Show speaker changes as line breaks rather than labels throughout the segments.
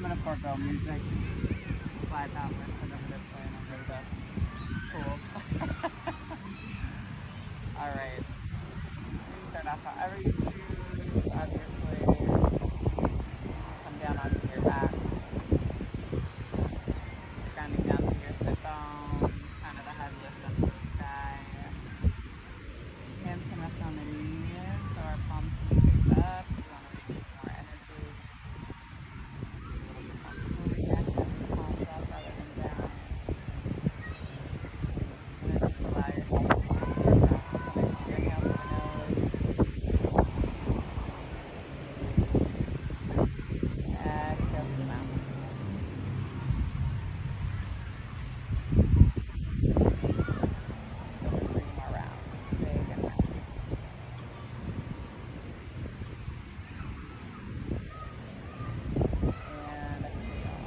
gonna forego music. Fly out with whatever they're playing over the pool. Alright. You can start off however you choose. Obviously, there's a seat. Come down onto your back. Grounding down through your sit bones. Kind of the head lifts up to the sky. Hands can rest on the knees, so our palms can face up. If you want to receive more energy, a little bit more full reaction with the palms up rather than down. And then just allow yourself to come into your breath. So next to your inhale through the nose. Exhale through the mouth. Let's go for 3 more rounds. Big and round. And exhale.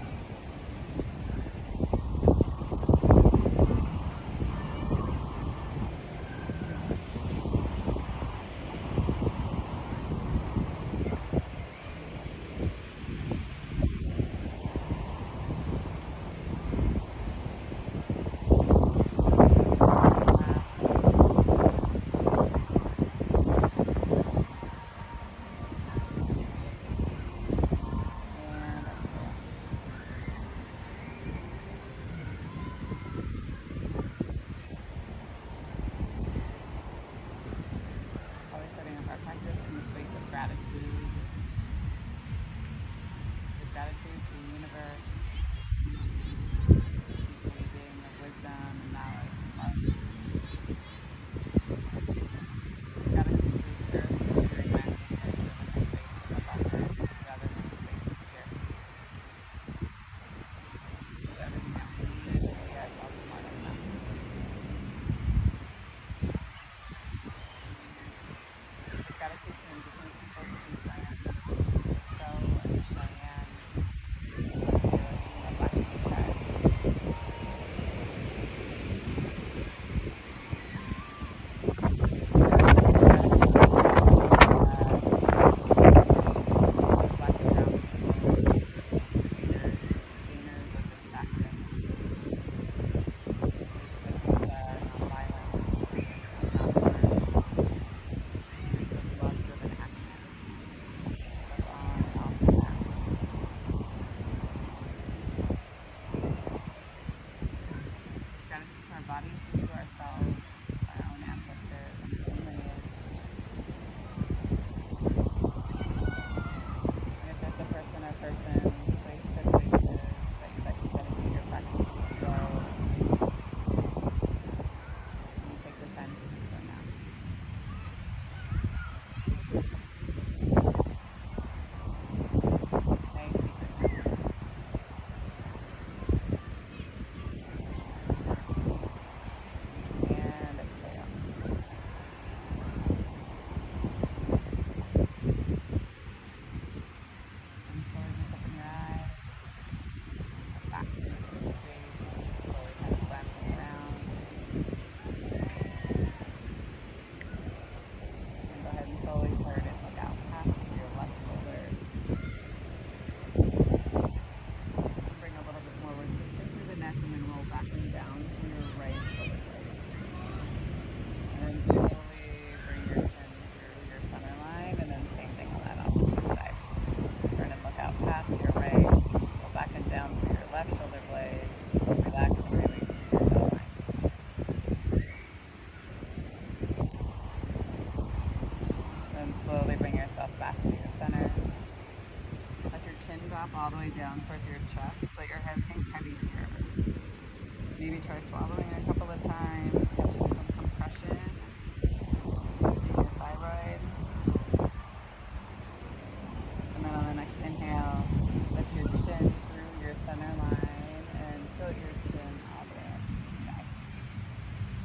Last one. And exhale. Always starting off our practice from a space of gratitude. With gratitude to the universe, deep weaving of wisdom and knowledge and love. Gratitude to this earth, which she reminds us that we live in a space of abundance rather than a space of scarcity. We have everything that we need, and we ourselves are more than enough. With gratitude to Indigenous peoples of these lands, the Crow and the Cheyenne, the Salish and the Blackfeet tribes. Gratitude to our bodies and to ourselves, our own ancestors, and our own lineage. And if there's a person or persons, place or places that you'd like to dedicate your practice to today, you take the time to do so now. Nice deep breath. And exhale. And slowly just open your eyes. Back into the space, just slowly kind of glancing around. And go ahead and slowly turn and look out past your left shoulder. Bring a little bit more rotation through the neck and then roll back and down to your right shoulder blade. And then slowly bring your chin through your center line, and then same thing on that opposite side. Turn and look out past your right, go back and down through your left shoulder blade, relax and release through your jawline. Then slowly bring yourself back to your center. Let your chin drop all the way down towards your chest. Let your head hang heavy here. Maybe try swallowing a couple of times, catching some compression in your thyroid. And then on the next inhale, lift your chin through your center line and tilt your chin all the way up to the sky.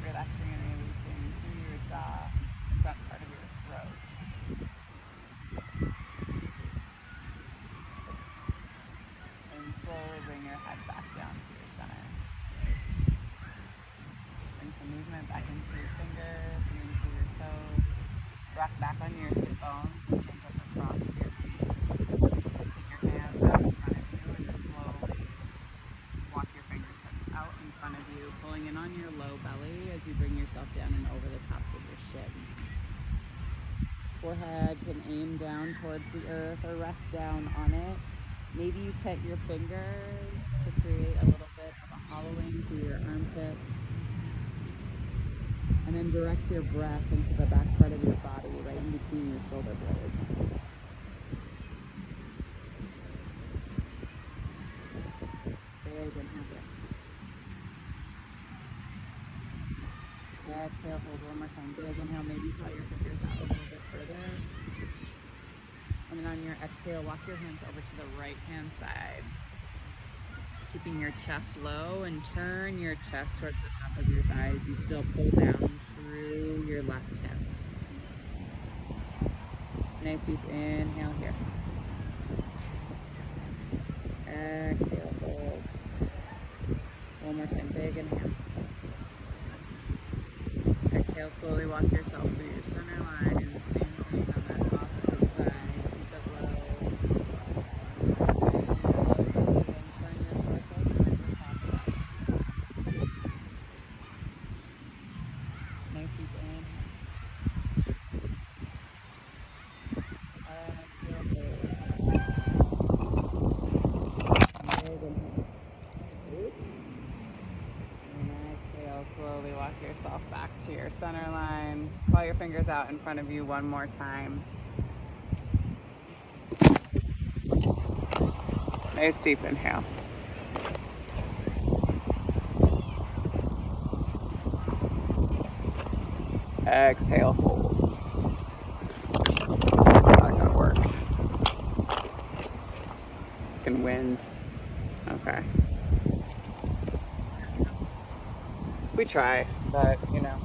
Relaxing and releasing through your jaw, the front part of your throat. And slowly bring your head back down to your center. Bring some movement back into your fingers and into your toes. Rock back on your sit bones and change up the cross of your feet. Take your hands out in front of you and forehead can aim down towards the earth or rest down on it. Maybe you tet your fingers to create a little bit of a hollowing through your armpits. And then direct your breath into the back part of your body, right in between your shoulder blades. Big inhale here. Exhale, hold one more time. Big inhale, maybe draw your fingers out a little bit further. And then on your exhale, walk your hands over to the right hand side. Keeping your chest low and turn your chest towards the top of your thighs. You still pull down through your left hip. Nice deep inhale here. Exhale, hold. One more time, big inhale. Exhale, slowly walk yourself through your center line. Same thing on that opposite side. Keep it low. Nice deep inhale. Exhale, hold. Big inhale. And exhale, slowly walk yourself back to your center line. Claw your fingers out in front of you one more time. Nice deep inhale. Exhale, hold. This is not gonna work. Fucking wind. Okay. We try, but you know.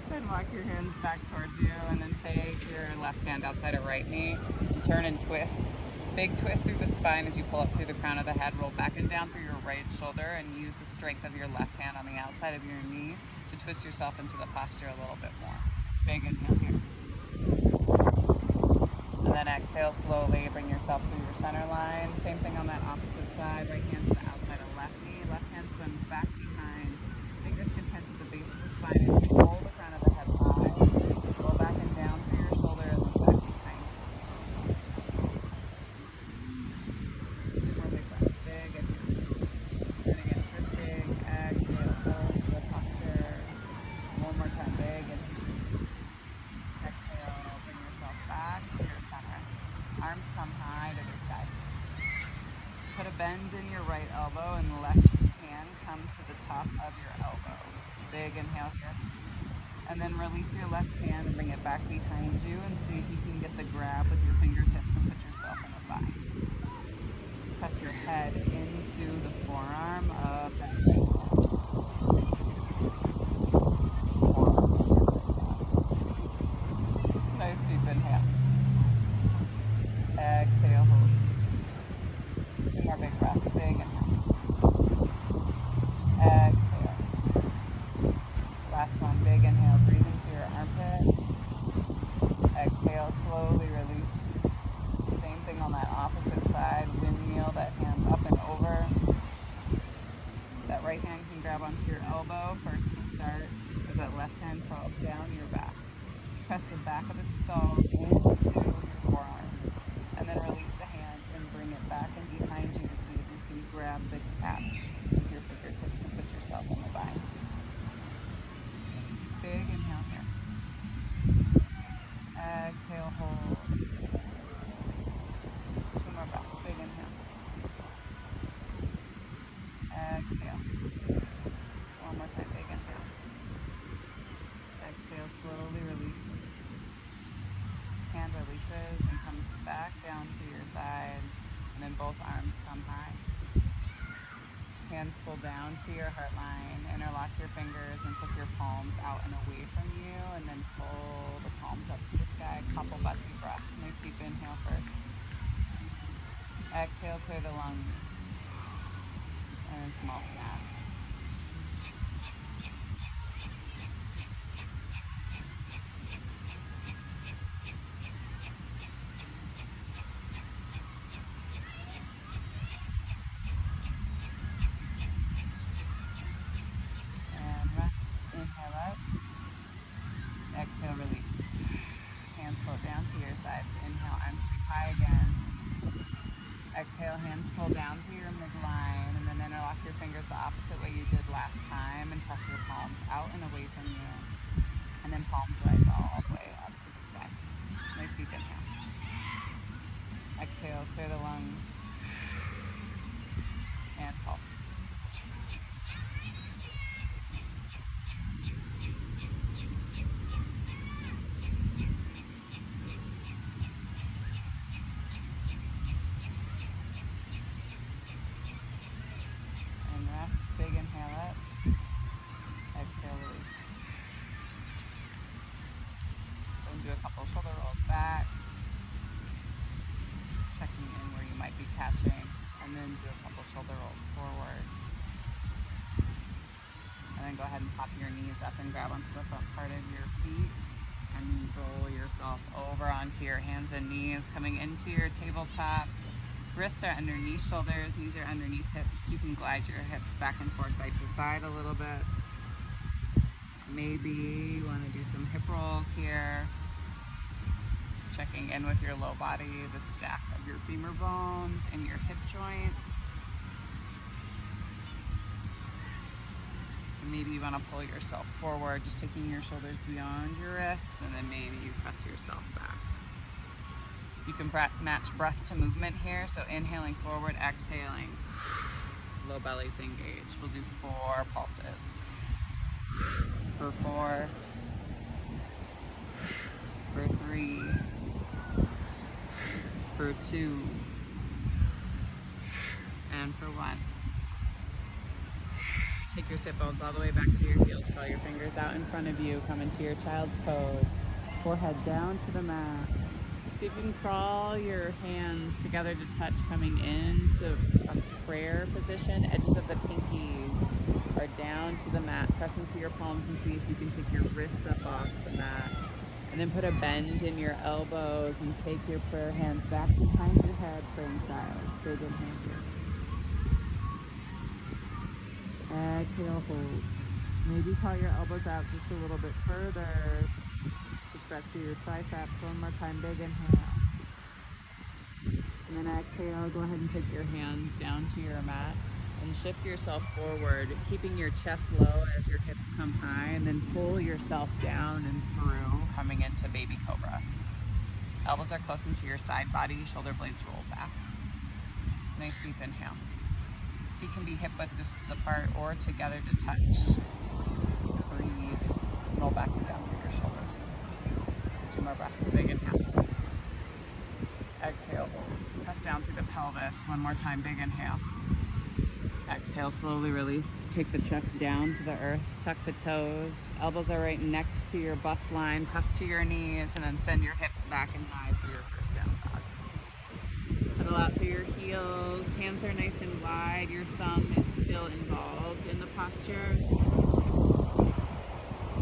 Then walk your hands back towards you and then take your left hand outside of right knee and turn and twist. Big twist through the spine as you pull up through the crown of the head. Roll back and down through your right shoulder and use the strength of your left hand on the outside of your knee to twist yourself into the posture a little bit more. Big inhale here. And then exhale slowly, bring yourself through your center line. Same thing on that opposite side. Right hand to the outside of left knee. Left hand swims back behind. Fingers content at the base of the spine as you roll the crown of the head high. Roll back and down through your shoulder and then back behind. Two more big breaths. Big inhale. And again, twisting. Exhale. Settle into the posture. One more time. Big inhale. Exhale. Bring yourself back to your center. Arms come high to the sky. Put a bend in your right elbow and left hand comes to the top of your elbow. Big inhale here. And then release your left hand and bring it back behind you and see if you can get the grab with your fingertips and put yourself in a bind. Press your head into the forearm of that right hand. Nice deep inhale. Exhale, hold. Two more big breaths. Big inhale. Exhale. Last one. Big inhale. Breathe into your armpit. Exhale. Slowly release. Same thing on that opposite side. Windmill that hand up and over. That right hand can grab onto your elbow first to start as that left hand crawls down your back. Press the back of the skull into your forearm. And then release the hand and bring it back and behind you to see if you can grab the catch with your fingertips and put yourself in the bind. Big inhale here. Exhale, hold. Two more breaths. Big inhale. Exhale. One more time. Big inhale. Exhale, slowly release. Hand releases and comes back down to your side, and then both arms come high. Hands pull down to your heart line, interlock your fingers and put your palms out and away from you, and then pull the palms up to the sky. Kapalbhati breath. Nice deep inhale first. Exhale, clear the lungs. And then small snaps. And rest. Inhale up. Exhale, release. exhale, hands pull down through your midline, and then interlock your fingers the opposite way you did last time and press your palms out and away from you. And then palms rise all the way up to the sky. Nice deep inhale. Exhale, clear the lungs. And pulse. And rest, big inhale up. Exhale, release. Then do a couple shoulder rolls back. Just checking in where you might be catching. And then do a couple shoulder rolls forward. And then go ahead and pop your knees up and grab onto the front part of your feet. And roll yourself over onto your hands and knees, coming into your tabletop. Wrists are underneath shoulders, knees are underneath hips. You can glide your hips back and forth side to side a little bit. Maybe you want to do some hip rolls here. Just checking in with your low body, the stack of your femur bones and your hip joints. And maybe you want to pull yourself forward, just taking your shoulders beyond your wrists, and then maybe you press yourself back. You can match breath to movement here, so inhaling forward, exhaling. Low belly's engaged. We'll do 4 pulses. For 4, for 3, for 2, and for 1. Take your sit bones all the way back to your heels. Draw your fingers out in front of you. Come into your child's pose. Forehead down to the mat. See if you can crawl your hands together to touch, coming into a prayer position. Edges of the pinkies are down to the mat. Press into your palms and see if you can take your wrists up off the mat. And then put a bend in your elbows and take your prayer hands back behind your head, praying style. Big inhale here. Exhale, hold. Maybe call your elbows out just a little bit further. Stretch through your triceps. One more time, big inhale. And then exhale, go ahead and take your hands down to your mat and shift yourself forward, keeping your chest low as your hips come high, and then pull yourself down and through, coming into baby cobra. Elbows are close into your side body, shoulder blades roll back. Nice deep inhale. Feet can be hip width distance apart or together to touch. Breathe, roll back and down through your shoulders. 2 more breaths, big inhale. Exhale, press down through the pelvis. 1 more time, big inhale. Exhale, slowly release. Take the chest down to the earth, tuck the toes. Elbows are right next to your bust line. Press to your knees and then send your hips back and high for your first down dog. Pedal out through your heels. Hands are nice and wide. Your thumb is still involved in the posture.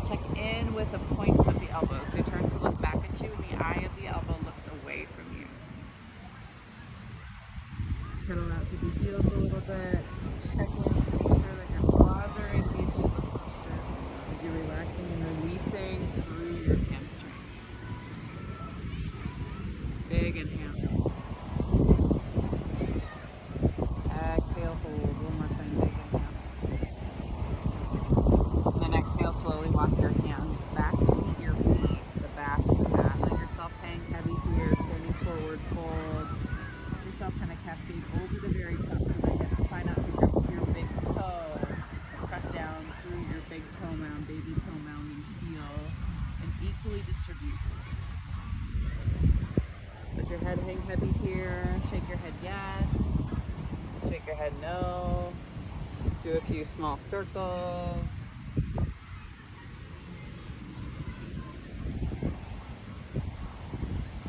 Check in with the points of the elbows. They turn to look back at you and the eye of the elbow looks away from you. Pedal out through the heels a little bit. Check in to make sure that your quads are engaged in the posture as you're relaxing and releasing through your hamstrings. Big inhale. Exhale, hold. 1 more time, big inhale. Then exhale, slowly walk your hands back to meet your feet, the back of the mat. Let yourself hang heavy here, standing forward, fold. Let yourself kind of cascade over the very tops of the hips. Try not to grip your big toe. Press down through your big toe mound, baby toe mound, and heel, and equally distribute. Let your head hang heavy here. Shake your head yes. Shake your head no. Do a few small circles.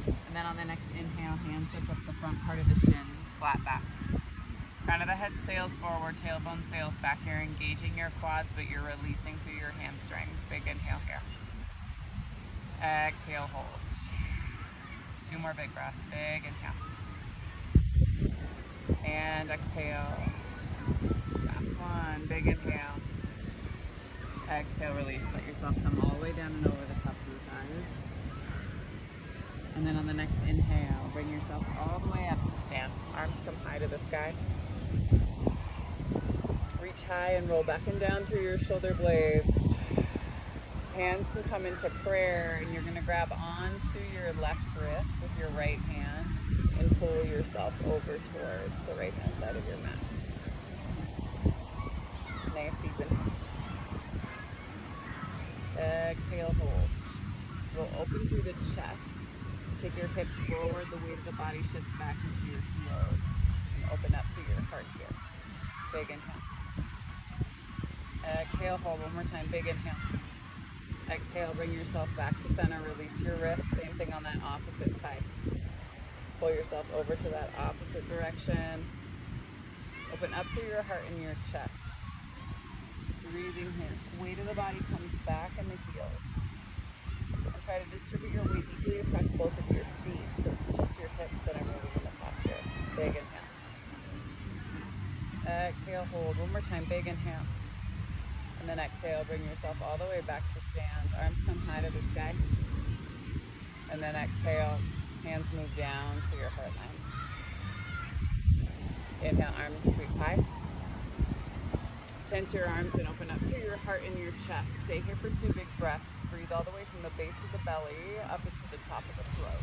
And then on the next inhale, hands touch up the front part of the shins, flat back. Crown of the head sails forward, tailbone sails back. You're engaging your quads, but you're releasing through your hamstrings. Big inhale here. Exhale, hold. 2 more big breaths. Big inhale. And exhale. Last one. Big inhale. Exhale, release. Let yourself come all the way down and over the tops of the thighs. And then on the next inhale, bring yourself all the way up to stand. Arms come high to the sky. Reach high and roll back and down through your shoulder blades. Hands can come into prayer, and you're going to grab onto your left wrist with your right hand and pull yourself over towards the right hand side of your mat. Nice deep inhale. Exhale, hold. Roll open through the chest. Take your hips forward, the weight of the body shifts back into your heels. And open up through your heart here. Big inhale. Exhale, hold one more time, big inhale. Exhale, bring yourself back to center, release your wrists, same thing on that opposite side. Pull yourself over to that opposite direction. Open up through your heart and your chest. Breathing here. Weight of the body comes back in the heels. And try to distribute your weight equally across both of your feet, so it's just your hips that are moving in the posture. Big inhale. Exhale, hold. One more time, big inhale. And then exhale, bring yourself all the way back to stand. Arms come high to the sky. And then exhale, hands move down to your heart line. Inhale, arms sweep high. Tense your arms and open up through your heart and your chest. Stay here for 2 big breaths. Breathe all the way from the base of the belly up into the top of the throat.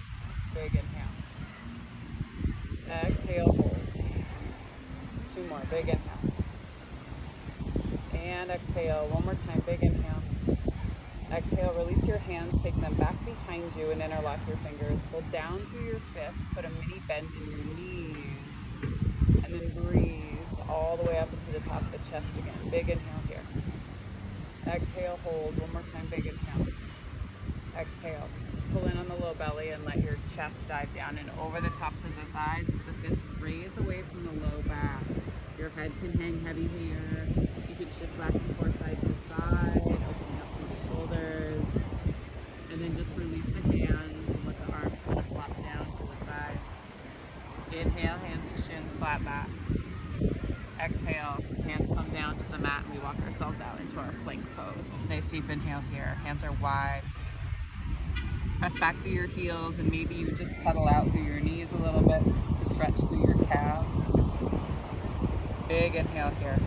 Big inhale. Exhale, hold. 2 more, big inhale. And exhale, one more time, big inhale. Exhale, release your hands, take them back behind you and interlock your fingers. Pull down through your fists, put a mini bend in your knees, and then breathe all the way up into the top of the chest again. Big inhale here. Exhale, hold, one more time, big inhale. Exhale, pull in on the low belly and let your chest dive down and over the tops of the thighs as the fists raise away from the low back. Your head can hang heavy here. You can shift back and forth side to side, opening up through the shoulders. And then just release the hands and let the arms kind of flop down to the sides. Inhale, hands to shins, flat back. Exhale, hands come down to the mat and we walk ourselves out into our plank pose. Nice deep inhale here. Hands are wide. Press back through your heels and maybe you just pedal out through your knees a little bit to stretch through your calves. Big inhale here.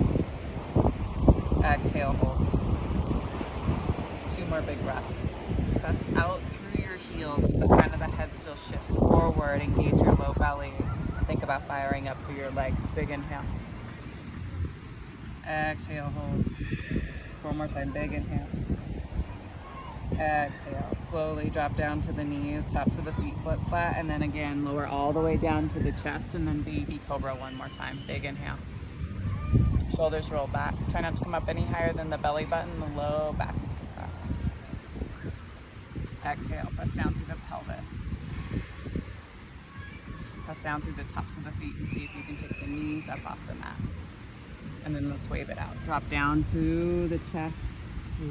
Exhale, hold. 2 more big breaths. Press out through your heels as the crown of the head still shifts forward. Engage your low belly. Think about firing up through your legs. Big inhale. Exhale, hold. 1 more time, big inhale. Exhale. Slowly drop down to the knees, tops of the feet flip flat, and then again lower all the way down to the chest, and then baby cobra 1 more time. Big inhale. Shoulders roll back. Try not to come up any higher than the belly button. The low back is compressed. Exhale. Press down through the pelvis. Press down through the tops of the feet and see if you can take the knees up off the mat. And then let's wave it out. Drop down to the chest.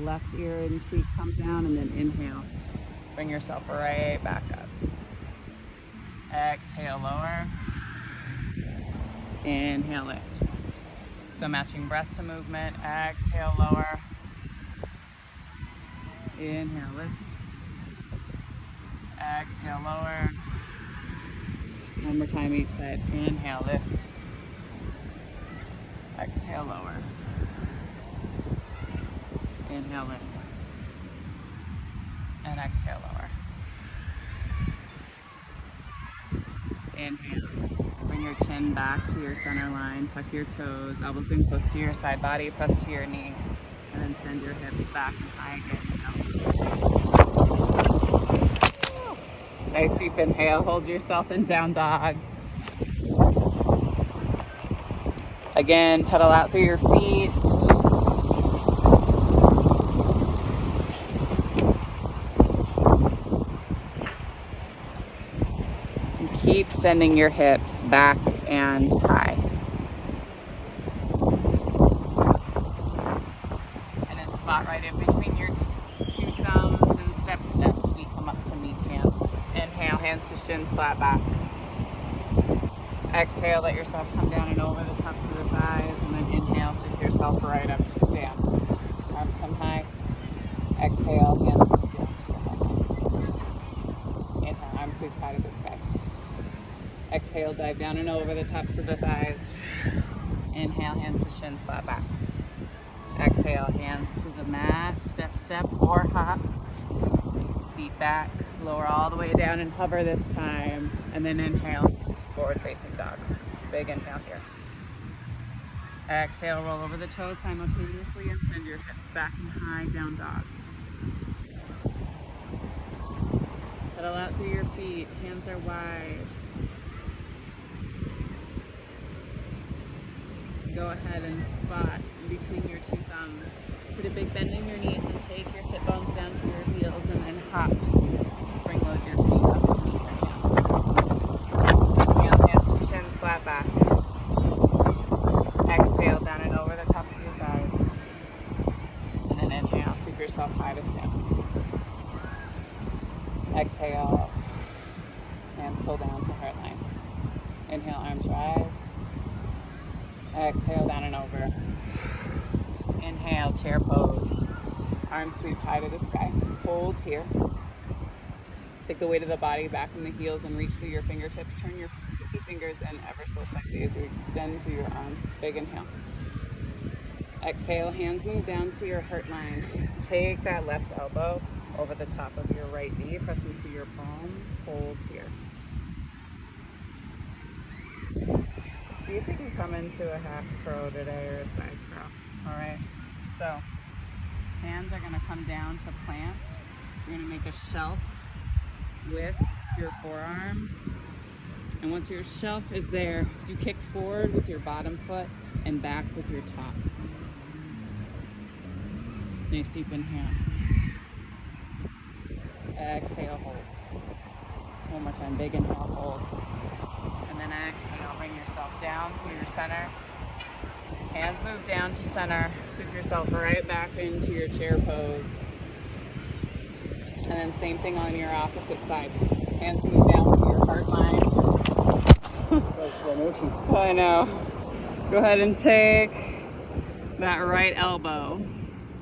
Left ear and cheek come down, and then inhale. Bring yourself right back up. Exhale, lower. Inhale, lift. So matching breath to movement. Exhale, lower. Inhale, lift. Exhale, lower. 1 more time each side. Inhale, lift. Exhale, lower. Inhale, lift. And exhale, lower. Inhale. Bring your chin back to your center line. Tuck your toes, elbows in close to your side body. Press to your knees. And then send your hips back and high again. Nice deep inhale. Hold yourself in down dog. Again, pedal out through your feet. Keep sending your hips back and high. And then spot right in between your 2 thumbs and step. We come up to meet hands. Inhale, hands to shins, flat back. Exhale, let yourself come down and over the tops of the thighs. And then inhale, sweep yourself right up to stand. Arms come high. Exhale, hands come down to your heart. Inhale, arms sweep high to the sky. Exhale, dive down and over the tops of the thighs. Inhale, hands to shins, flat back. Exhale, hands to the mat, step, step, or hop. Feet back, lower all the way down and hover this time. And then inhale, forward facing dog. Big inhale here. Exhale, roll over the toes simultaneously and send your hips back and high, down dog. Pedal out through your feet, hands are wide. Go ahead and spot in between your two thumbs. Put a big bend in your knees and take your sit bones down to your heels and then hop. Spring load your feet up to meet your hands. Inhale, hands to shins, flat back. Exhale, down and over the tops of your thighs. And then inhale, sweep yourself high to stand. Exhale, hands pull down to heart line. Inhale, arms rise. Exhale, down and over. Inhale, chair pose. Arms sweep high to the sky. Hold here. Take the weight of the body back in the heels and reach through your fingertips. Turn your pinky fingers in ever so slightly as you extend through your arms. Big inhale. Exhale, hands move down to your heart line. Take that left elbow over the top of your right knee. Press into your palms. Hold here. See if you can come into a half crow today or a side crow. All right, so hands are gonna come down to plant. You're gonna make a shelf with your forearms. And once your shelf is there, you kick forward with your bottom foot and back with your top. Nice deep inhale. Exhale, hold. One more time, big inhale, hold. And then exhale, bring yourself down through your center. Hands move down to center. Sweep yourself right back into your chair pose. And then same thing on your opposite side. Hands move down to your heart line.
That's slow motion.
I know. Go ahead and take that right elbow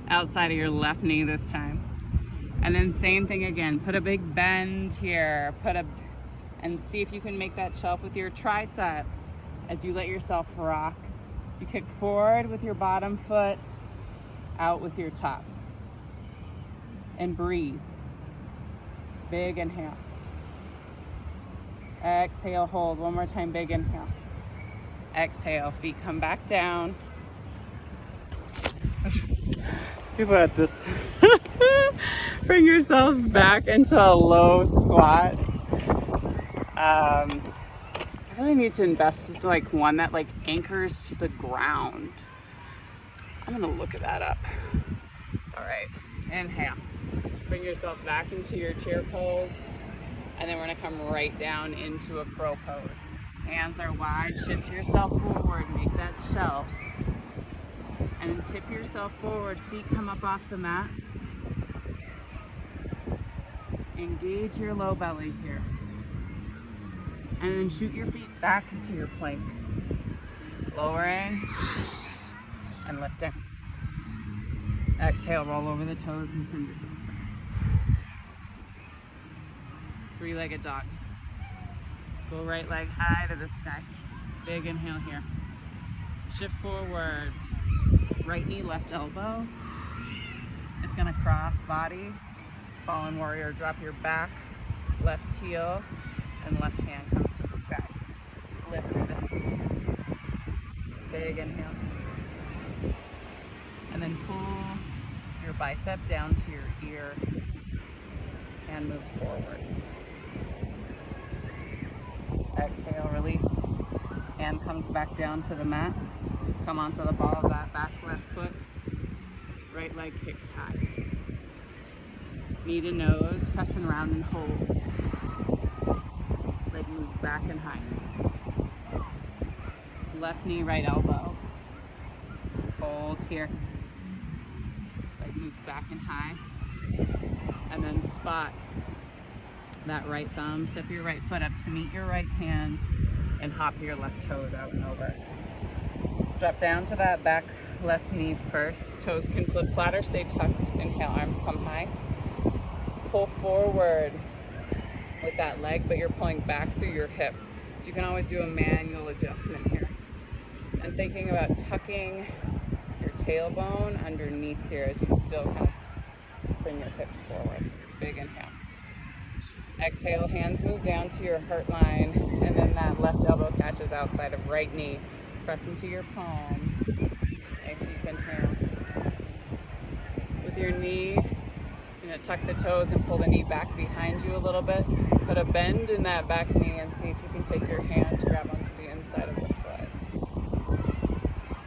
outside of your left knee this time. And then same thing again. Put a big bend here. And see if you can make that shelf with your triceps as you let yourself rock. You kick forward with your bottom foot, out with your top. And breathe. Big inhale. Exhale, hold. One more time, big inhale. Exhale, feet come back down. You got this. Bring yourself back into a low squat. I really need to invest with like one that like anchors to the ground. I'm gonna look at that up. All right, inhale. Bring yourself back into your chair pose. And then we're gonna come right down into a crow pose. Hands are wide, shift yourself forward, make that shelf. And then tip yourself forward, feet come up off the mat. Engage your low belly here. And then shoot your feet back into your plank. Lowering and lifting. Exhale, roll over the toes and send yourself back. Three-legged dog. Go right leg high to the sky. Big inhale here. Shift forward. Right knee, left elbow. It's gonna cross body. Fallen warrior, drop your back. Left heel and left hand comes to the sky. Lift through the hips. Big inhale. And then pull your bicep down to your ear. Hand moves forward. Exhale, release. Hand comes back down to the mat. Come onto the ball of that back left foot. Right leg kicks high. Knee to nose, pressing round and hold. Leg moves back and high. Left knee, right elbow. Hold here. Leg moves back and high. And then spot that right thumb. Step your right foot up to meet your right hand and hop your left toes out and over. Drop down to that back left knee first. Toes can flip flat or stay tucked. Inhale, arms come high. Pull forward. with that leg, but you're pulling back through your hip. So you can always do a manual adjustment here. And thinking about tucking your tailbone underneath here as you still kind of bring your hips forward. Big inhale. Exhale, hands move down to your heart line, and then that left elbow catches outside of right knee. Press into your palms. Nice deep inhale. With your knee, tuck the toes and pull the knee back behind you a little bit. Put a bend in that back knee and see if you can take your hand to grab onto the inside of the foot.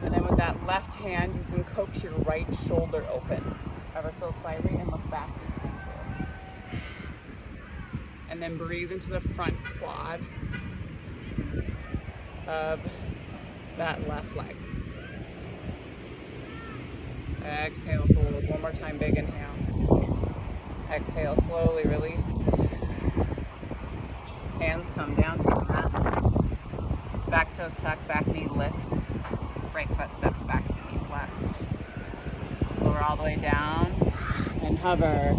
And then with that left hand, you can coax your right shoulder open ever so slightly and look back behind you. And then breathe into the front quad of that left leg. Exhale, hold. One more time, big inhale. Exhale, slowly release. Hands come down to the mat. Back toes tuck, back knee lifts. Right foot steps back to knee left. Lower all the way down and hover.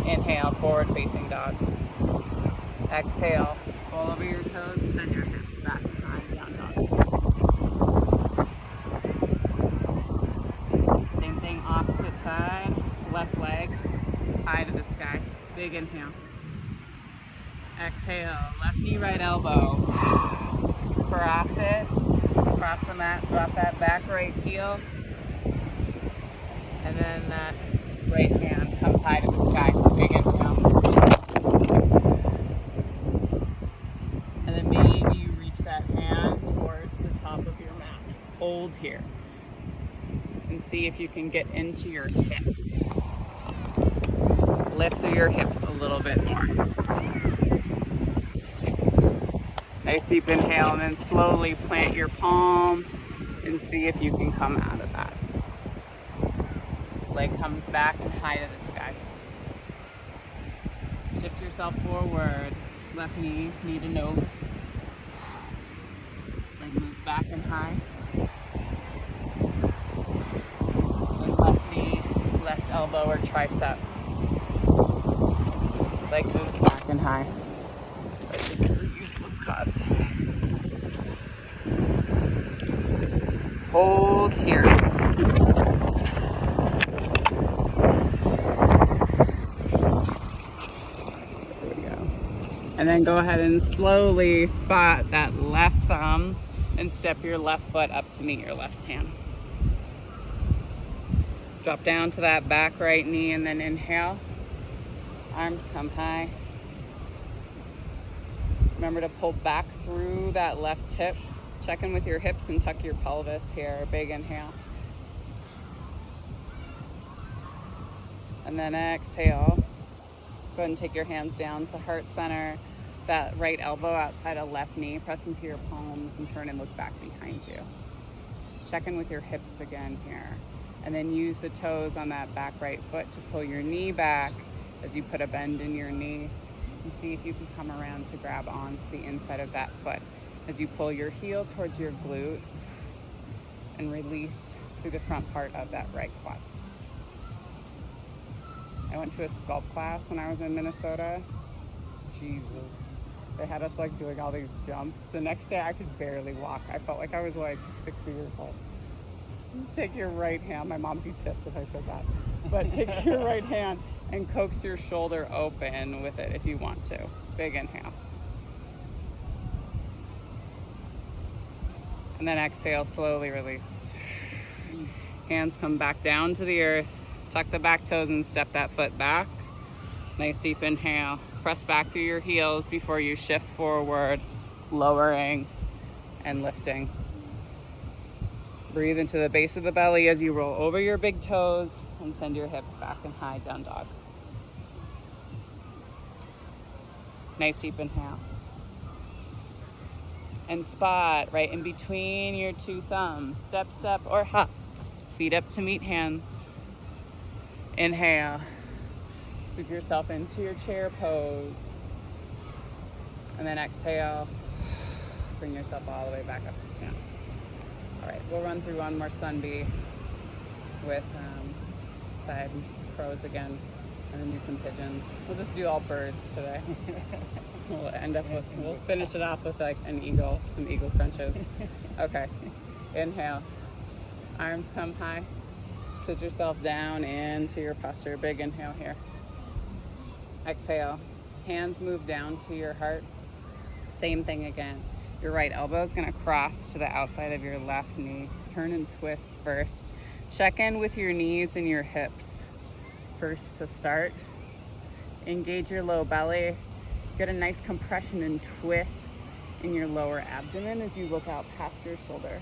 Inhale, forward facing dog. Exhale, roll over your toes and send your hips back behind, down dog. Same thing, opposite side, left leg, high to the sky. Big inhale. Exhale, left knee, right elbow. Cross it, across the mat, drop that back right heel. And then that right hand comes high to the sky. Big inhale. And then maybe you reach that hand towards the top of your mat. Hold here. And see if you can get into your hip. Lift through your hips a little bit more. Nice deep inhale, and then slowly plant your palm and see if you can come out of that. Leg comes back and high to the sky. Shift yourself forward. Left knee, knee to nose. Leg moves back and high. Then left knee, left elbow or tricep. Leg moves back and high. This is a useless cause. Hold here. And then go ahead and slowly spot that left thumb and step your left foot up to meet your left hand. Drop down to that back right knee and then inhale. Arms come high. Remember to pull back through that left hip. Check in with your hips and tuck your pelvis here. Big inhale. And then exhale. Go ahead and take your hands down to heart center. That right elbow outside of left knee. Press into your palms and turn and look back behind you. Check in with your hips again here. And then use the toes on that back right foot to pull your knee back as you put a bend in your knee. And see if you can come around to grab onto the inside of that foot as you pull your heel towards your glute and release through the front part of that right quad. I went to a sculpt class when I was in Minnesota. Jesus. They had us like doing all these jumps. The next day I could barely walk. I felt like I was like 60 years old. Take your right hand. My mom would be pissed if I said that. But take your right hand and coax your shoulder open with it if you want to. Big inhale. And then exhale, slowly release. Hands come back down to the earth. Tuck the back toes and step that foot back. Nice deep inhale. Press back through your heels before you shift forward, lowering and lifting. Breathe into the base of the belly as you roll over your big toes and send your hips back and high, down dog. Nice deep inhale. And spot right in between your two thumbs. Step, step, or hop. Feet up to meet hands. Inhale. Scoop yourself into your chair pose. And then exhale. Bring yourself all the way back up to stand. All right, we'll run through one more sun bee with side crows again. And then do some pigeons. We'll just do all birds today. We'll finish it off with like an eagle, some eagle crunches. Okay. Inhale. Arms come high. Sit yourself down into your posture. Big inhale here. Exhale. Hands move down to your heart. Same thing again. Your right elbow is going to cross to the outside of your left knee. Turn and twist first. Check in with your knees and your hips first to start. Engage your low belly. Get a nice compression and twist in your lower abdomen as you look out past your shoulder.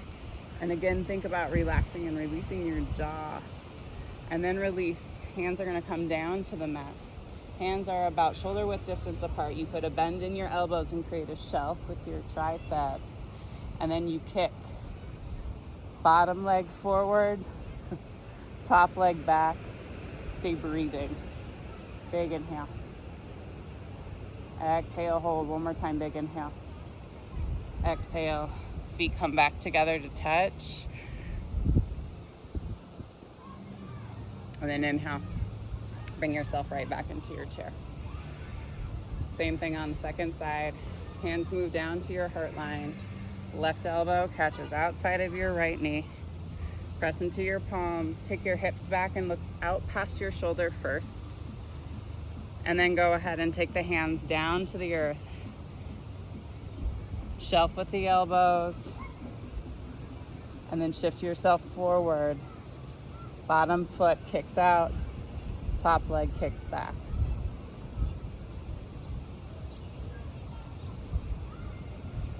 And again, think about relaxing and releasing your jaw. And then release. Hands are going to come down to the mat. Hands are about shoulder width distance apart. You put a bend in your elbows and create a shelf with your triceps. And then you kick. Bottom leg forward, top leg back. Stay breathing. Big inhale. Exhale, hold. One more time, big inhale. Exhale. Feet come back together to touch. And then inhale. Bring yourself right back into your chair. Same thing on the second side. Hands move down to your heart line. Left elbow catches outside of your right knee. Press into your palms. Take your hips back and look out past your shoulder first. And then go ahead and take the hands down to the earth. Shelf with the elbows. And then shift yourself forward. Bottom foot kicks out. Top leg kicks back.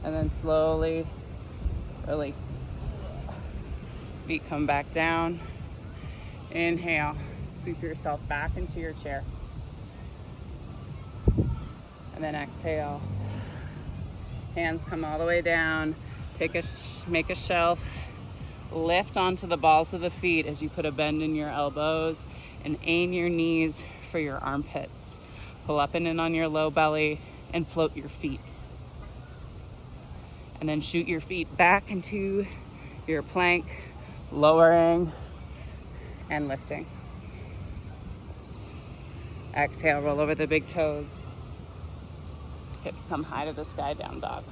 And then slowly release. Feet come back down. Inhale. Sweep yourself back into your chair. And then exhale. Hands come all the way down. Make a shelf. Lift onto the balls of the feet as you put a bend in your elbows and aim your knees for your armpits. Pull up and in on your low belly and float your feet. And then shoot your feet back into your plank, lowering and lifting. Exhale, roll over the big toes. Hips come high to the sky, down dog.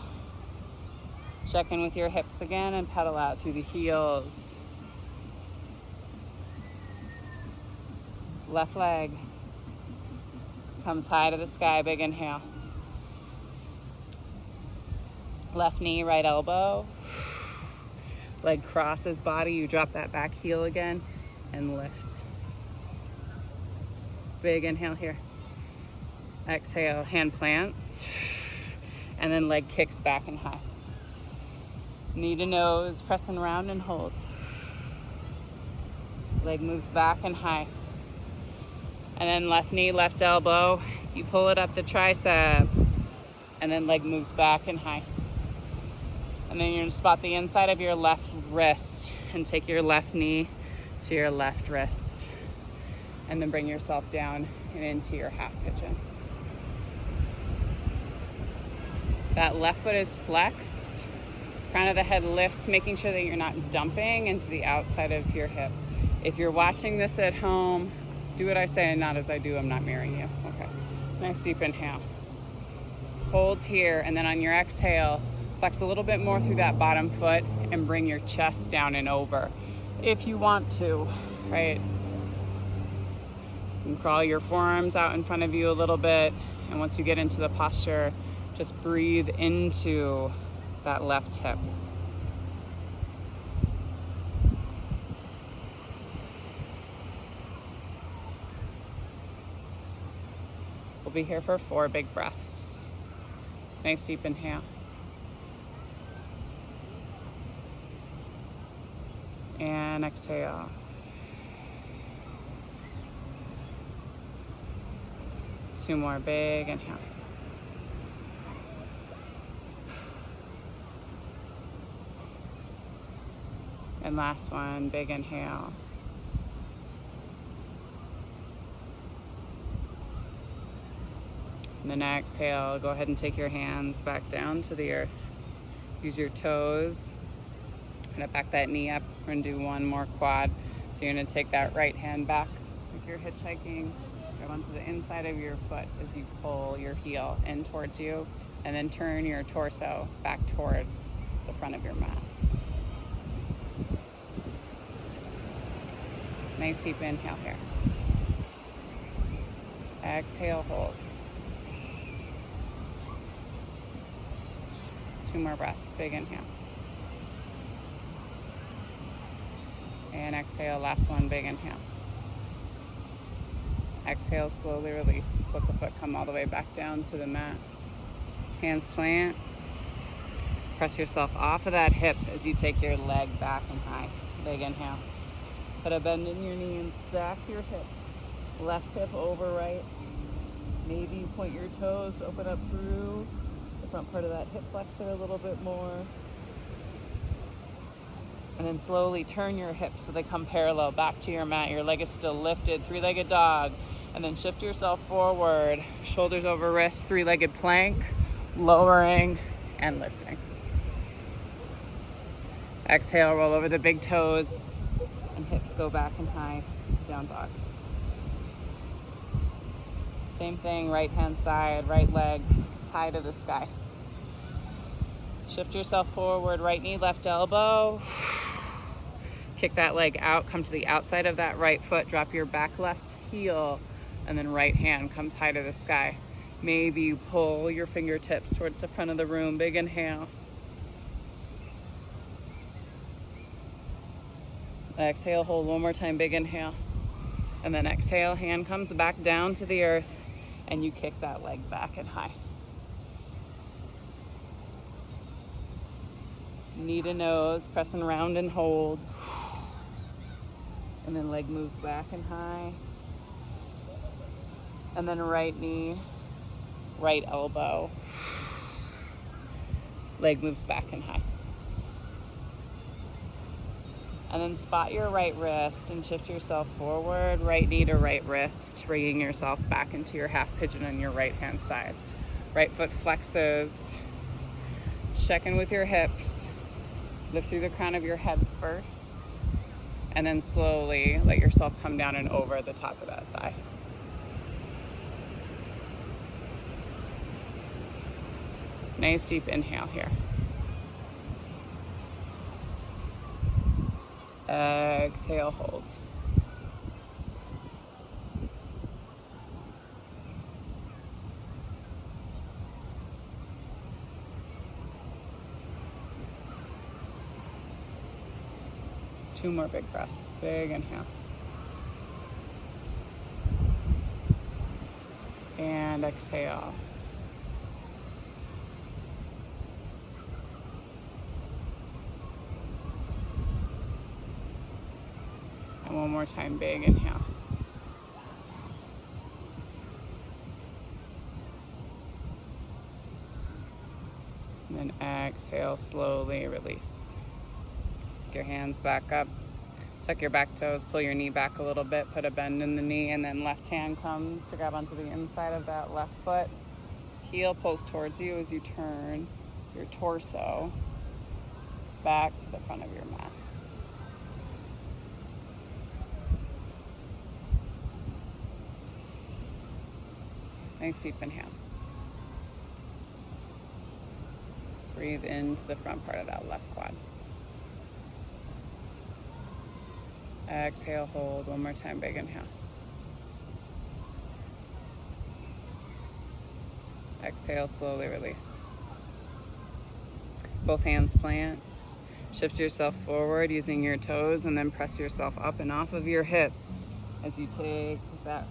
Check in with your hips again and pedal out through the heels. Left leg comes high to the sky, big inhale. Left knee, right elbow. Leg crosses body, you drop that back heel again and lift. Big inhale here. Exhale, hand plants. And then leg kicks back and high. Knee to nose, pressing round and hold. Leg moves back and high. And then left knee, left elbow. You pull it up the tricep. And then leg moves back and high. And then you're gonna spot the inside of your left wrist and take your left knee to your left wrist. And then bring yourself down and into your half pigeon. That left foot is flexed. Crown of the head lifts, making sure that you're not dumping into the outside of your hip. If you're watching this at home, do what I say and not as I do. I'm not mirroring you. Okay. Nice deep inhale. Hold here, and then on your exhale, flex a little bit more through that bottom foot and bring your chest down and over if you want to, right? You can crawl your forearms out in front of you a little bit, and once you get into the posture, just breathe into that left hip. We'll be here for 4 big breaths. Nice deep inhale. And exhale. Two more, big inhale. And last one, big inhale. And then exhale, go ahead and take your hands back down to the earth. Use your toes. Gonna back that knee up. We're gonna do one more quad. So you're gonna take that right hand back like you're hitchhiking. Grab onto the inside of your foot as you pull your heel in towards you, and then turn your torso back towards the front of your mat. Nice deep inhale here. Exhale, hold. 2 more breaths. Big inhale. And exhale, last one, big inhale. Exhale, slowly release. Let the foot come all the way back down to the mat. Hands plant. Press yourself off of that hip as you take your leg back and high. Big inhale. Put a bend in your knee and stack your hip. Left hip over right. Maybe you point your toes, open up through the front part of that hip flexor a little bit more. And then slowly turn your hips so they come parallel back to your mat. Your leg is still lifted, 3-legged dog. And then shift yourself forward, shoulders over wrists, 3-legged plank, lowering and lifting. Exhale, roll over the big toes and hips go back and high, down dog. Same thing, right hand side, right leg, high to the sky. Shift yourself forward, right knee, left elbow. Kick that leg out, come to the outside of that right foot, drop your back left heel, and then right hand comes high to the sky. Maybe you pull your fingertips towards the front of the room. Big inhale. Exhale, hold one more time, big inhale. And then exhale, hand comes back down to the earth, and you kick that leg back and high. Knee to nose, pressing round and hold. And then leg moves back and high. And then right knee, right elbow. Leg moves back and high. And then spot your right wrist and shift yourself forward, right knee to right wrist, bringing yourself back into your half pigeon on your right hand side. Right foot flexes. Check in with your hips. Lift through the crown of your head first. And then slowly let yourself come down and over the top of that thigh. Nice deep inhale here. Exhale, hold. Two more big breaths. Big inhale. And exhale. And one more time, big inhale. And then exhale, slowly release. Your hands back up. Tuck your back toes, pull your knee back a little bit, put a bend in the knee, and then left hand comes to grab onto the inside of that left foot. Heel pulls towards you as you turn your torso back to the front of your mat. Nice deep inhale. Breathe into the front part of that left quad. Exhale, hold. One more time, big inhale. Exhale, slowly release. Both hands plant. Shift yourself forward using your toes and then press yourself up and off of your hip as you take that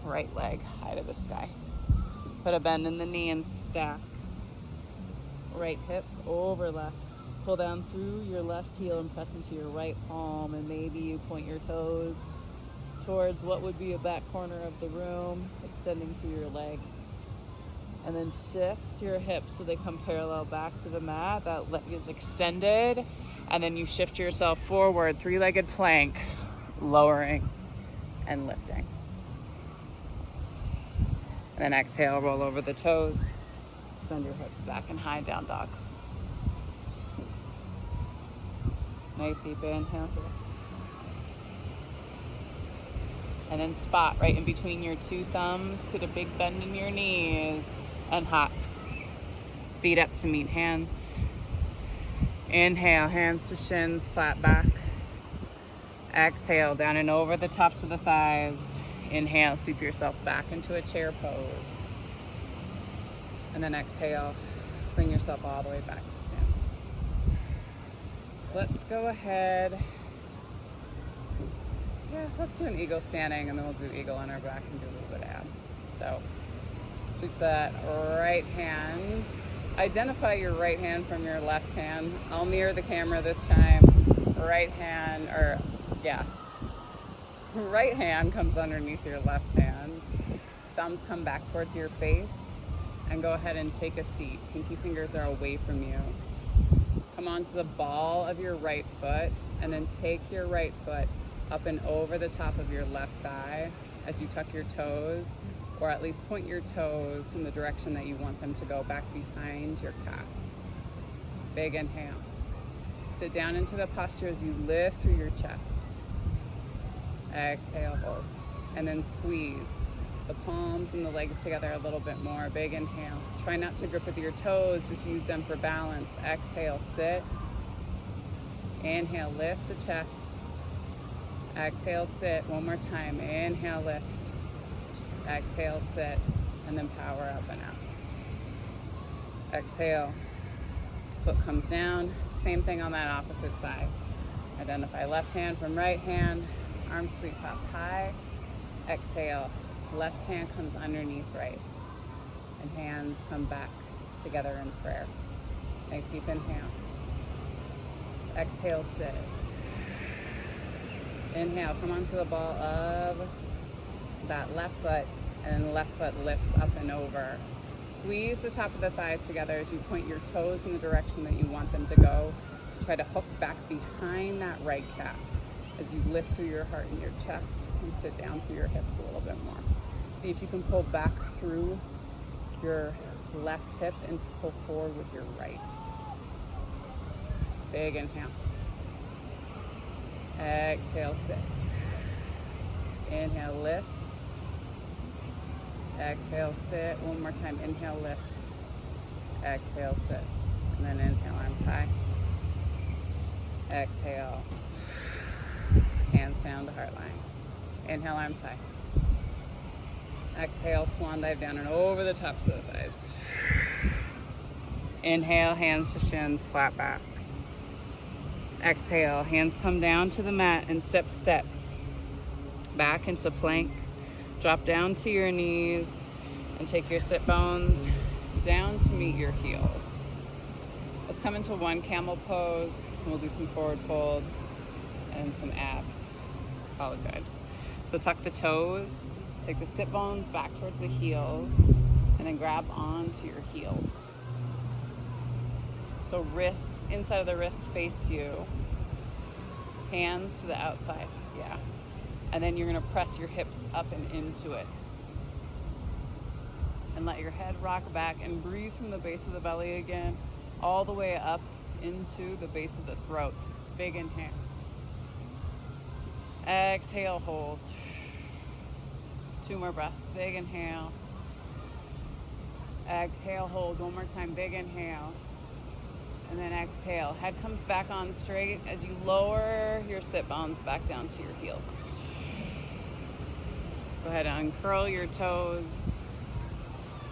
right leg high to the sky. Put a bend in the knee and stack. Right hip over left. Pull down through your left heel and press into your right palm, and maybe you point your toes towards what would be a back corner of the room, extending through your leg. And then shift your hips so they come parallel back to the mat. That leg is extended. And then you shift yourself forward, 3-legged plank, lowering and lifting. And then exhale, roll over the toes. Send your hips back and high, down dog. Nice deep inhale here. And then spot right in between your two thumbs. Put a big bend in your knees and hop. Feet up to meet hands. Inhale, hands to shins, flat back. Exhale, down and over the tops of the thighs. Inhale, sweep yourself back into a chair pose. And then exhale, bring yourself all the way back to stand. Let's go ahead. Yeah, let's do an eagle standing, and then we'll do eagle on our back and do a little bit of ab. So sweep that right hand. Identify your right hand from your left hand. I'll mirror the camera this time. Right hand, right hand comes underneath your left hand. Thumbs come back towards your face, and go ahead and take a seat. Pinky fingers are away from you. Come onto the ball of your right foot, and then take your right foot up and over the top of your left thigh as you tuck your toes, or at least point your toes in the direction that you want them to go, back behind your calf. Big inhale. Sit down into the posture as you lift through your chest. Exhale, hold. And then squeeze the palms and the legs together a little bit more. Big inhale. Try not to grip with your toes, just use them for balance. Exhale, sit. Inhale, lift the chest. Exhale, sit. One more time. Inhale, lift. Exhale, sit. And then power up and out. Exhale. Foot comes down. Same thing on that opposite side. Identify left hand from right hand. Arms sweep up high. Exhale. Left hand comes underneath right. And hands come back together in prayer. Nice deep inhale. Exhale, sit. Inhale, come onto the ball of that left foot, and then left foot lifts up and over. Squeeze the top of the thighs together as you point your toes in the direction that you want them to go. Try to hook back behind that right calf as you lift through your heart and your chest, and sit down through your hips a little bit more. See if you can pull back through your left hip and pull forward with your right. Big inhale. Exhale, sit. Inhale, lift. Exhale, sit. One more time. Inhale, lift. Exhale, sit. And then inhale, arms high. Exhale. Hands down to heart line. Inhale, arms high. Exhale, swan dive down and over the tops of the thighs. Inhale, hands to shins, flat back. Exhale, hands come down to the mat and step back into plank. Drop down to your knees and take your sit bones down to meet your heels. Let's come into one camel pose, and we'll do some forward fold and some abs. Call it good. So tuck the toes, take the sit bones back towards the heels, and then grab onto your heels. So wrists, inside of the wrists face you. Hands to the outside, yeah. And then you're gonna press your hips up and into it. And let your head rock back and breathe from the base of the belly again, all the way up into the base of the throat. Big inhale. Exhale, hold. 2 more breaths, big inhale. Exhale, hold, one more time, big inhale. And then exhale, head comes back on straight as you lower your sit bones back down to your heels. Go ahead and uncurl your toes,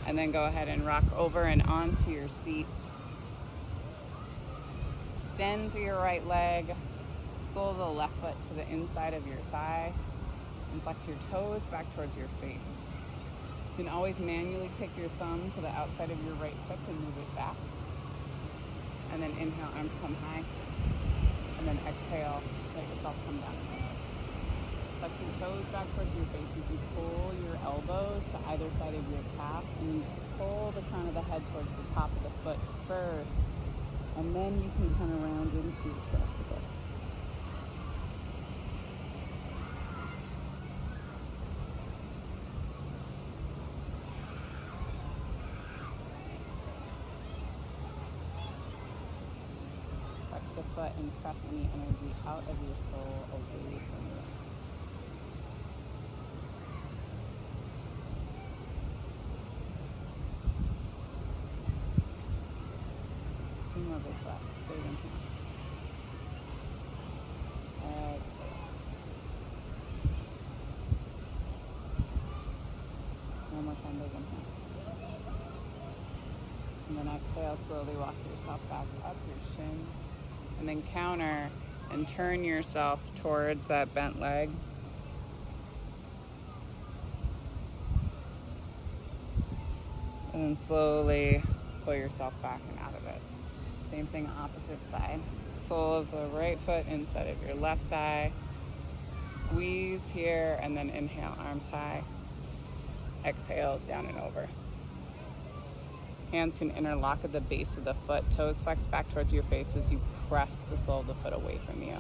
and then go ahead and rock over and onto your seat. Extend through your right leg, sole of the left foot to the inside of your thigh, and flex your toes back towards your face. You can always manually kick your thumb to the outside of your right hip and move it back. And then inhale, arms come high. And then exhale, let yourself come down. Flex your toes back towards your face as you pull your elbows to either side of your calf, and you pull the crown of the head towards the top of the foot first. And then you can kind of round into yourself a bit. The foot and press any energy out of your soul away from you. more big breaths. Big inhale. Exhale. One more time, big inhale. And then exhale, slowly walk yourself back up your shin. And then counter and turn yourself towards that bent leg. And then slowly pull yourself back and out of it. Same thing, opposite side. Sole of the right foot inside of your left thigh. Squeeze here and then inhale, arms high. Exhale, down and over. Hands can interlock at the base of the foot. Toes flex back towards your face as you press the sole of the foot away from you.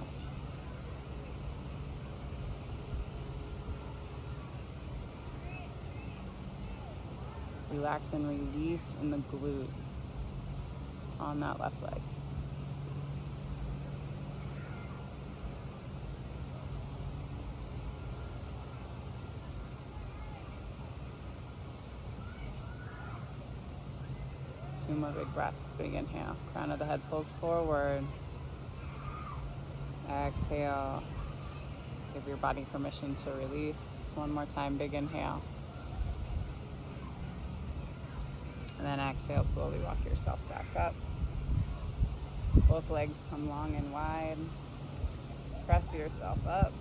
Relax and release in the glute on that left leg. Two more big breaths. Big inhale. Crown of the head pulls forward. Exhale. Give your body permission to release. One more time. Big inhale. And then exhale. Slowly walk yourself back up. Both legs come long and wide. Press yourself up.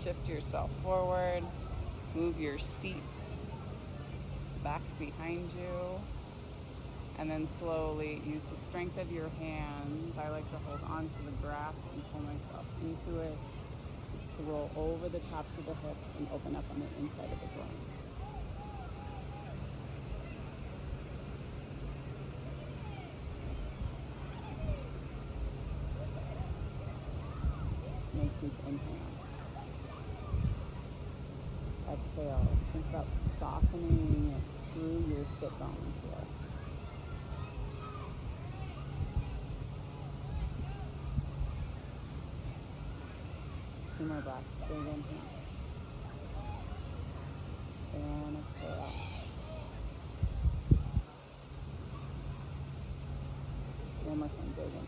Shift yourself forward. Move your seat back behind you. And then slowly use the strength of your hands. I like to hold onto the grass and pull myself into it. To roll over the tops of the hips and open up on the inside of the groin. Nice deep inhale. Exhale. Think about softening through your sit bones here. Two more breaths. Big inhale. And exhale. One more time. Big inhale.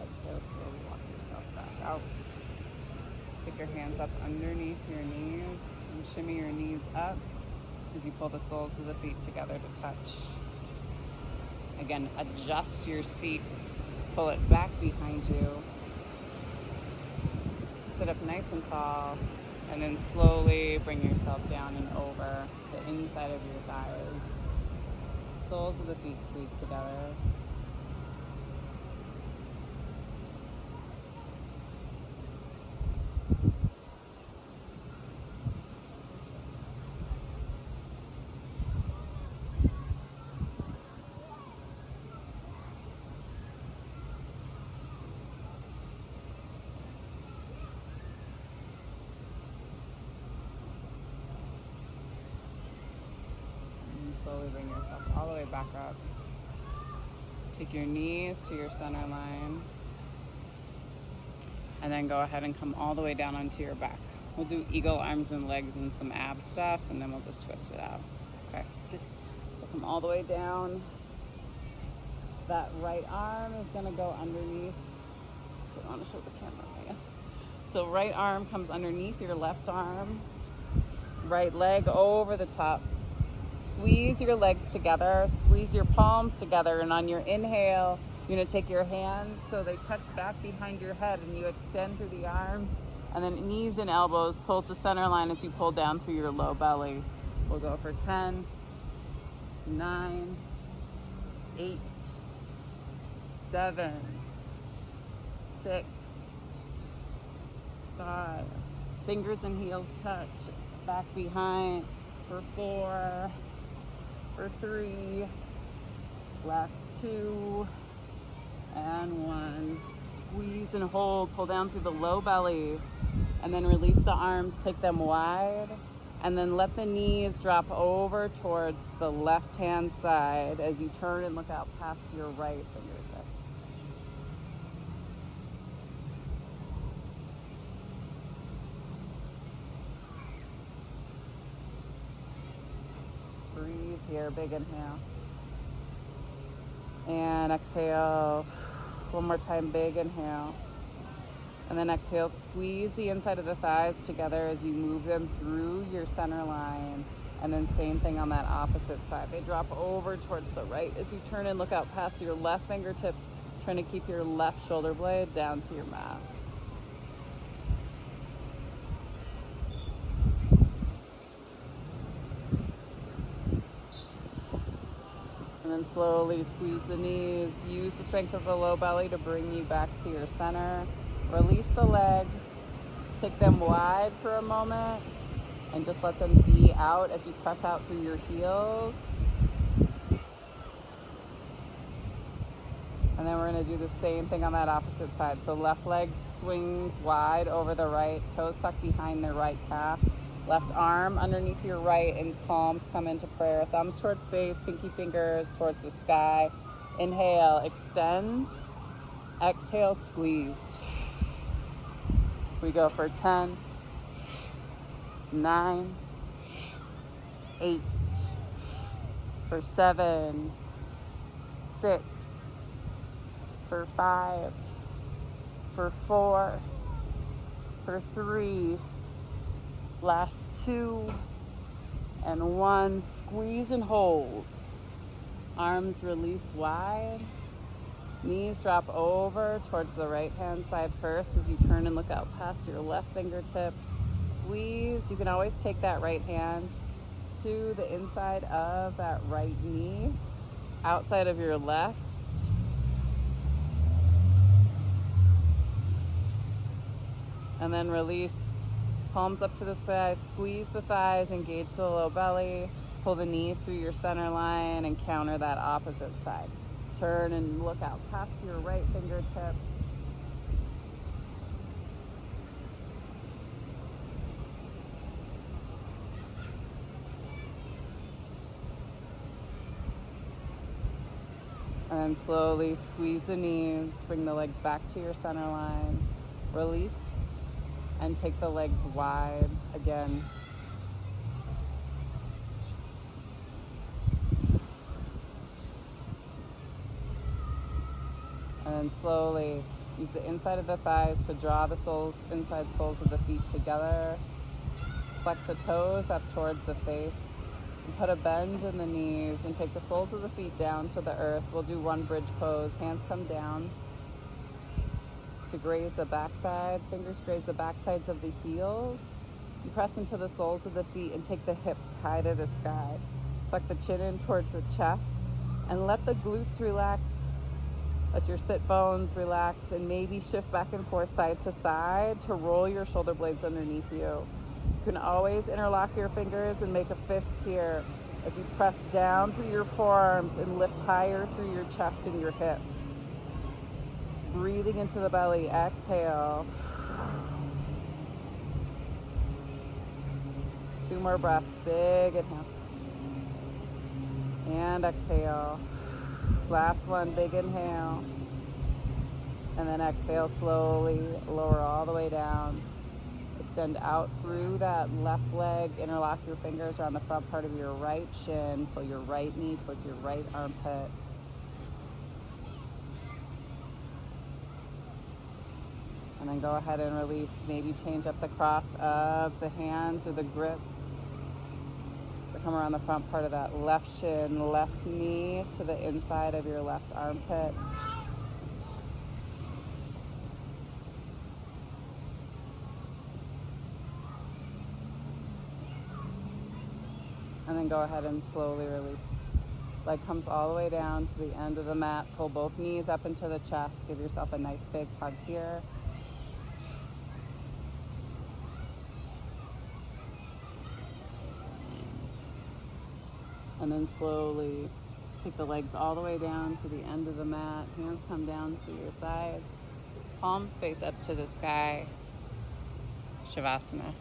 Exhale. Slowly walk yourself back out. Pick your hands up underneath your knees and shimmy your knees up as you pull the soles of the feet together to touch. Again, adjust your seat. Pull it back behind you. Sit up nice and tall. And then slowly bring yourself down and over the inside of your thighs. Soles of the feet squeeze together. Slowly bring yourself all the way back up. Take your knees to your center line. And then go ahead and come all the way down onto your back. We'll do eagle arms and legs and some ab stuff, and then we'll just twist it out. Okay. So come all the way down. That right arm is gonna go underneath. So I want to show the camera, I guess. So right arm comes underneath your left arm. Right leg over the top. Squeeze your legs together, squeeze your palms together, and on your inhale, you're gonna take your hands so they touch back behind your head and you extend through the arms, and then knees and elbows pull to center line as you pull down through your low belly. We'll go for 10, 9, 8, 7, 6, 5. Fingers and heels touch, back behind for 4, for 3, last 2, and 1. Squeeze and hold, pull down through the low belly, and then release the arms, take them wide, and then let the knees drop over towards the left hand side as you turn and look out past your right fingertips. Breathe here, big inhale. And exhale. One more time, big inhale. And then exhale, squeeze the inside of the thighs together as you move them through your center line. And then same thing on that opposite side. They drop over towards the right as you turn and look out past your left fingertips, trying to keep your left shoulder blade down to your mat. And then slowly squeeze the knees. Use the strength of the low belly to bring you back to your center. Release the legs. Take them wide for a moment and just let them be out as you press out through your heels. And then we're going to do the same thing on that opposite side. So left leg swings wide over the right, toes tucked behind the right calf. Left arm underneath your right, and palms come into prayer. Thumbs towards face, pinky fingers towards the sky. Inhale, extend. Exhale, squeeze. We go for 10, 9, 8, for 7, 6, for 5, for 4, for 3, last 2, and 1. Squeeze and hold. Arms release wide. Knees drop over towards the right hand side first as you turn and look out past your left fingertips. Squeeze. You can always take that right hand to the inside of that right knee, outside of your left. And then release. Palms up to the sky. Squeeze the thighs, engage the low belly. Pull the knees through your center line and counter that opposite side. Turn and look out past your right fingertips. And then slowly squeeze the knees, bring the legs back to your center line. Release and take the legs wide again. And then slowly use the inside of the thighs to draw the inside soles of the feet together. Flex the toes up towards the face. And put a bend in the knees and take the soles of the feet down to the earth. We'll do one bridge pose. Hands come down to graze the backsides. Fingers graze the backsides of the heels. You press into the soles of the feet and take the hips high to the sky. Tuck the chin in towards the chest and let the glutes relax. Let your sit bones relax and maybe shift back and forth side to side to roll your shoulder blades underneath you. You can always interlock your fingers and make a fist here as you press down through your forearms and lift higher through your chest and your hips. Breathing into the belly, exhale. 2 more breaths, big inhale. And exhale. Last one, big inhale. And then exhale slowly, lower all the way down. Extend out through that left leg, interlock your fingers around the front part of your right shin, pull your right knee towards your right armpit. And then go ahead and release. Maybe change up the cross of the hands or the grip. Come around the front part of that left shin, left knee to the inside of your left armpit. And then go ahead and slowly release. Leg comes all the way down to the end of the mat. Pull both knees up into the chest. Give yourself a nice big hug here. And then slowly take the legs all the way down to the end of the mat. Hands come down to your sides. Palms face up to the sky. Shavasana.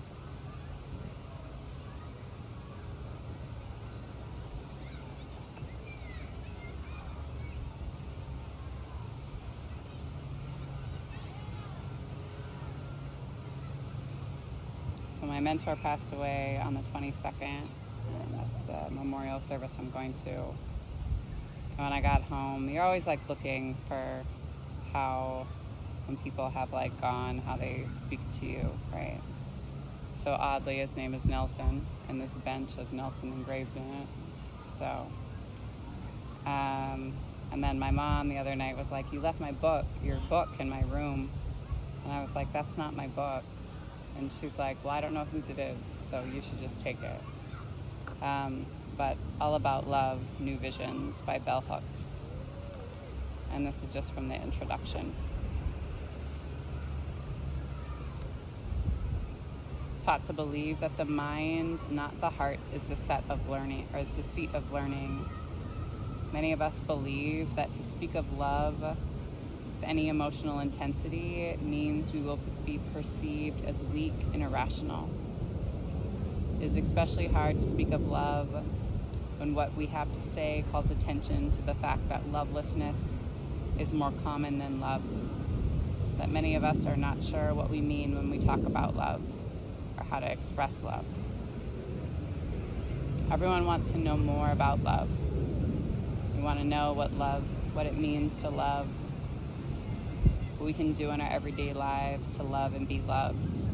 So my mentor passed away on the 22nd, and that's the the memorial service I'm going to. And when I got home, you're always like looking for how, when people have like gone, how they speak to you, right? So oddly, his name is Nelson, and this bench has Nelson engraved in it. So, and then my mom the other night was like, "You left your book in my room." And I was like, "That's not my book." And she's like, "Well, I don't know whose it is, so you should just take it." But All About Love, New Visions by Bell Hooks. And this is just from the introduction. Taught to believe that the mind, not the heart, is the seat of learning. Many of us believe that to speak of love with any emotional intensity means we will be perceived as weak and irrational. It is especially hard to speak of love when what we have to say calls attention to the fact that lovelessness is more common than love. That many of us are not sure what we mean when we talk about love or how to express love. Everyone wants to know more about love. We want to know what it means to love, what we can do in our everyday lives to love and be loved.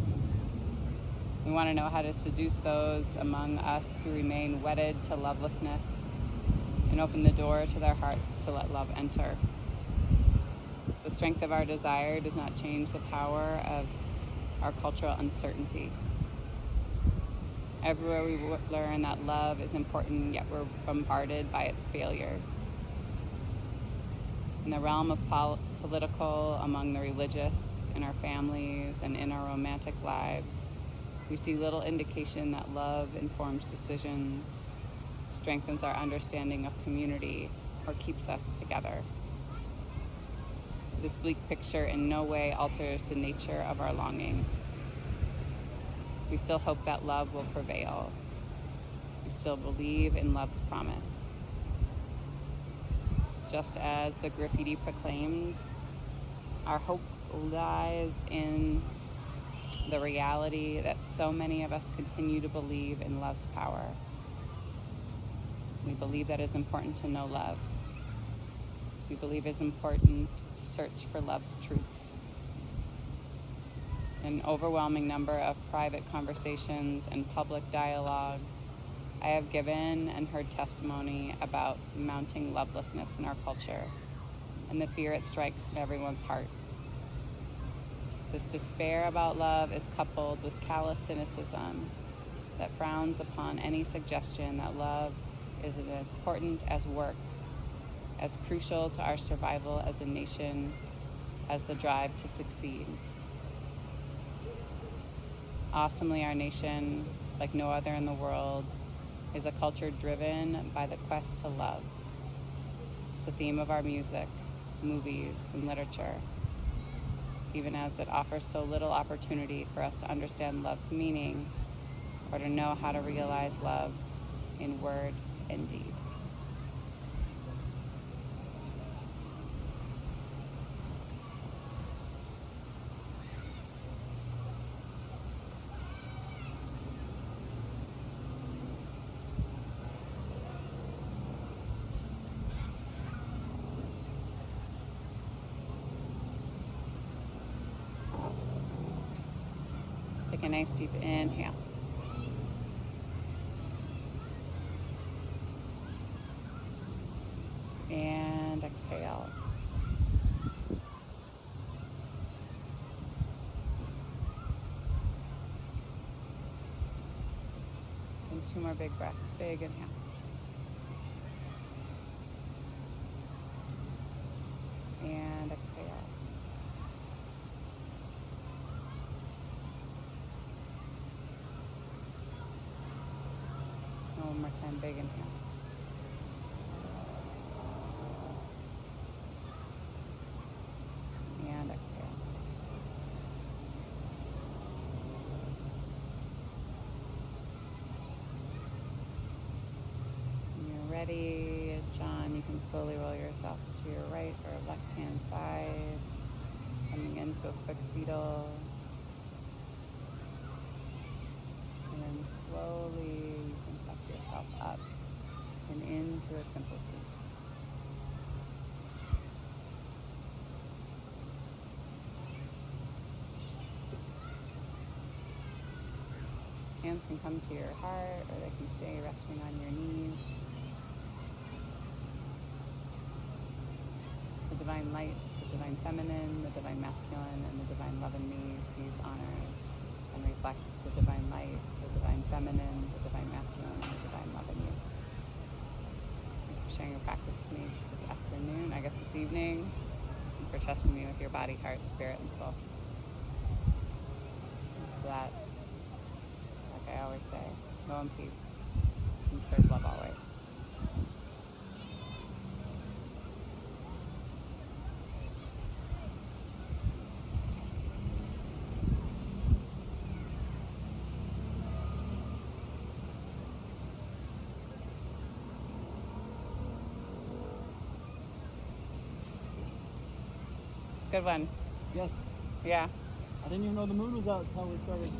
We want to know how to seduce those among us who remain wedded to lovelessness and open the door to their hearts to let love enter. The strength of our desire does not change the power of our cultural uncertainty. Everywhere we learn that love is important, yet we're bombarded by its failure. In the realm of political, among the religious, in our families, and in our romantic lives, we see little indication that love informs decisions, strengthens our understanding of community, or keeps us together. This bleak picture in no way alters the nature of our longing. We still hope that love will prevail. We still believe in love's promise. Just as the graffiti proclaimed, our hope lies in the reality that so many of us continue to believe in love's power. We believe that it's important to know love. We believe it's important to search for love's truths. In an overwhelming number of private conversations and public dialogues, I have given and heard testimony about mounting lovelessness in our culture and the fear it strikes in everyone's heart. This despair about love is coupled with callous cynicism that frowns upon any suggestion that love is as important as work, as crucial to our survival as a nation as the drive to succeed. Awesomely, our nation, like no other in the world, is a culture driven by the quest to love. It's a theme of our music, movies, and literature, even as it offers so little opportunity for us to understand love's meaning or to know how to realize love in word and deed. Take a nice deep inhale. And exhale. And 2 more big breaths. Big inhale. And exhale. And 1 more time, big inhale. And exhale. When you're ready, John, you can slowly roll yourself to your right or left-hand side, coming into a quick fetal. And then slowly you can press yourself up and into a simple seat. Hands can come to your heart, or they can stay resting on your knees. The divine light, the divine feminine, the divine masculine, and the divine love in me sees, honors, and reflects the divine light, the divine feminine, the divine masculine, and the divine love in you. Thank you for sharing your practice with me this afternoon, I guess this evening, and for trusting me with your body, heart, spirit, and soul. And to that, like I always say, go in peace and serve love always. It's a good one.
Yes.
Yeah.
I didn't even know the moon was out until we started